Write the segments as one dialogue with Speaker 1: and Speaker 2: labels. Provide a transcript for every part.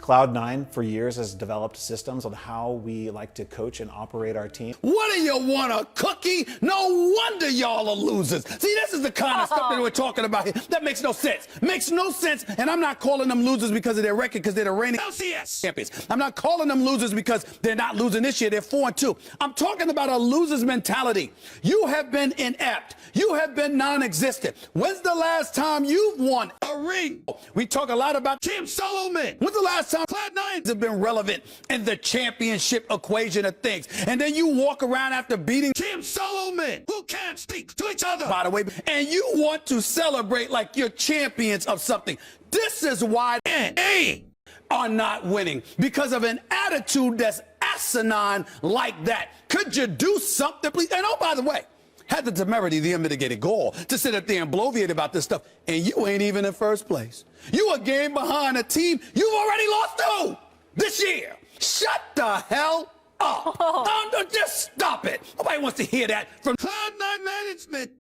Speaker 1: Cloud9 for years has developed systems on how we like to coach and operate our team.
Speaker 2: What do you want, a cookie? No wonder y'all are losers. See, this is the kind of stuff that we're talking about here. That makes no sense. Makes no sense. And I'm not calling them losers because of their record, because they're the reigning LCS champions. I'm not calling them losers because they're not losing this year. They're 4-2. I'm talking about a loser's mentality. You have been inept. You have been non-existent. When's the last time you've won a ring? We talk a lot about Tim Solomon. When's the last time Cloud9 have been relevant in the championship equation of things? And then you walk around after beating Tim Solomon, who can't speak to each other, by the way, and you want to celebrate like you're champions of something. This is why they are not winning, because of an attitude that's asinine like that. Could you do something, please? And oh, by the way, had the temerity, the unmitigated gall, to sit up there and bloviate about this stuff, and you ain't even in first place. You a game behind a team you've already lost to this year. Shut the hell up. Just stop it. Nobody wants to hear that from Cloud9 management.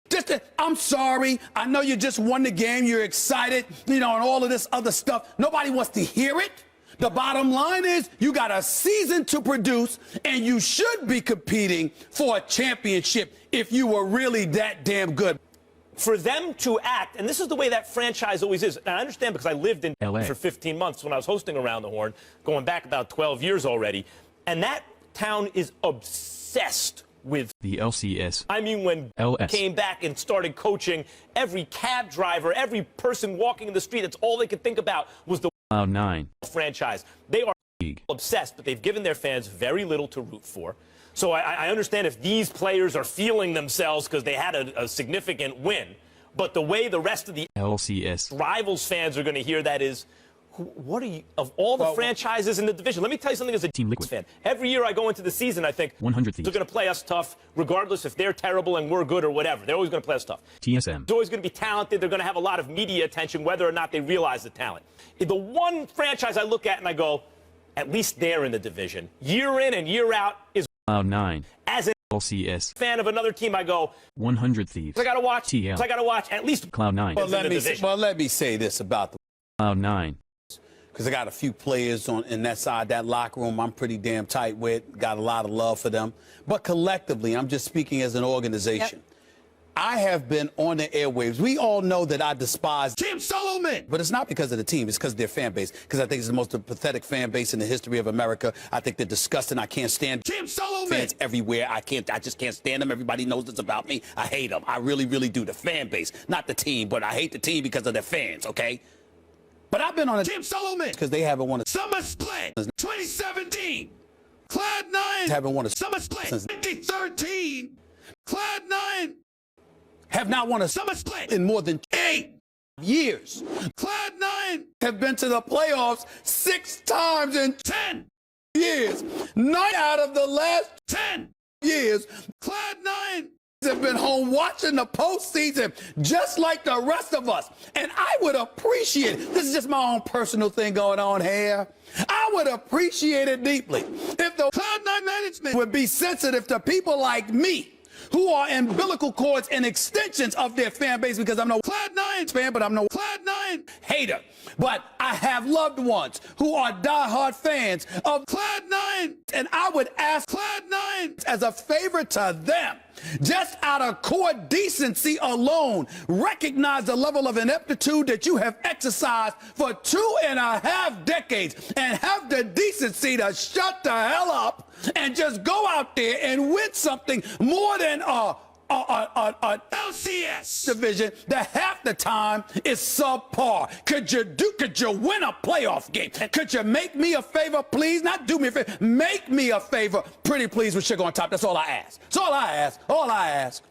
Speaker 2: I'm sorry. I know you just won the game. You're excited, you know, and all of this other stuff. Nobody wants to hear it. The bottom line is you got a season to produce, and you should be competing for a championship if you were really that damn good.
Speaker 3: For them to act, and this is the way that franchise always is, and I understand because I lived in LA for 15 months when I was hosting Around the Horn, going back about 12 years already, and that town is obsessed with
Speaker 4: the LCS.
Speaker 3: I mean, when
Speaker 4: LS
Speaker 3: came back and started coaching, every cab driver, every person walking in the street, that's all they could think about was the
Speaker 4: Cloud9
Speaker 3: franchise. They are obsessed, but they've given their fans very little to root for. So I understand if these players are feeling themselves because they had a significant win, but the way the rest of the
Speaker 4: LCS
Speaker 3: rivals fans are going to hear that is, what are you, of all the franchises in the division? Let me tell you something as a
Speaker 4: Team Liquid
Speaker 3: fan. Every year I go into the season, I think
Speaker 4: 100 Thieves
Speaker 3: they're going to play us tough, regardless if they're terrible and we're good or whatever. They're always going to play us tough.
Speaker 4: TSM.
Speaker 3: They're always going to be talented. They're going to have a lot of media attention, whether or not they realize the talent. The one franchise I look at and I go, at least they're in the division. Year in and year out is
Speaker 4: Cloud9.
Speaker 3: As an
Speaker 4: LCS
Speaker 3: fan of another team, I go
Speaker 4: 100 Thieves.
Speaker 3: I got to watch.
Speaker 4: TL.
Speaker 3: I got to watch at least
Speaker 4: Cloud9.
Speaker 2: Let me say this about the
Speaker 4: Cloud9.
Speaker 2: because I got a few players in that side, that locker room I'm pretty damn tight with, got a lot of love for them. But collectively, I'm just speaking as an organization. Yep. I have been on the airwaves. We all know that I despise Tim Solomon. But it's not because of the team. It's because of their fan base. Because I think it's the most pathetic fan base in the history of America. I think they're disgusting. I can't stand Tim Solomon. Fans everywhere. I just can't stand them. Everybody knows this about me. I hate them. I really, really do. The fan base. Not the team, but I hate the team because of their fans, okay? But I've been on a Tim Solomon because they haven't won a Summer Split 2017. Cloud9 haven't won a Summer Split since 2013. Cloud9 have not won a Summer Split in more than 8 years. Cloud9 have been to the playoffs 6 times in 10 years. 9 out of the last 10 years, Cloud9 have been home watching the postseason just like the rest of us. And I would appreciate it. This is just my own personal thing going on here. I would appreciate it deeply if the Cloud9 management would be sensitive to people like me, who are umbilical cords and extensions of their fan base, because I'm no Cloud9 fan, but I'm no Cloud9 hater. But I have loved ones who are diehard fans of Cloud9, and I would ask Cloud9 as a favor to them, just out of core decency alone, recognize the level of ineptitude that you have exercised for 2.5 decades and have the decency to shut the hell up and just go out there and win something more than a LCS division that half the time is subpar. Could you win a playoff game? Could you make me a favor, please? Not do me a favor. Make me a favor, pretty please, with sugar on top. That's all I ask. That's all I ask. All I ask.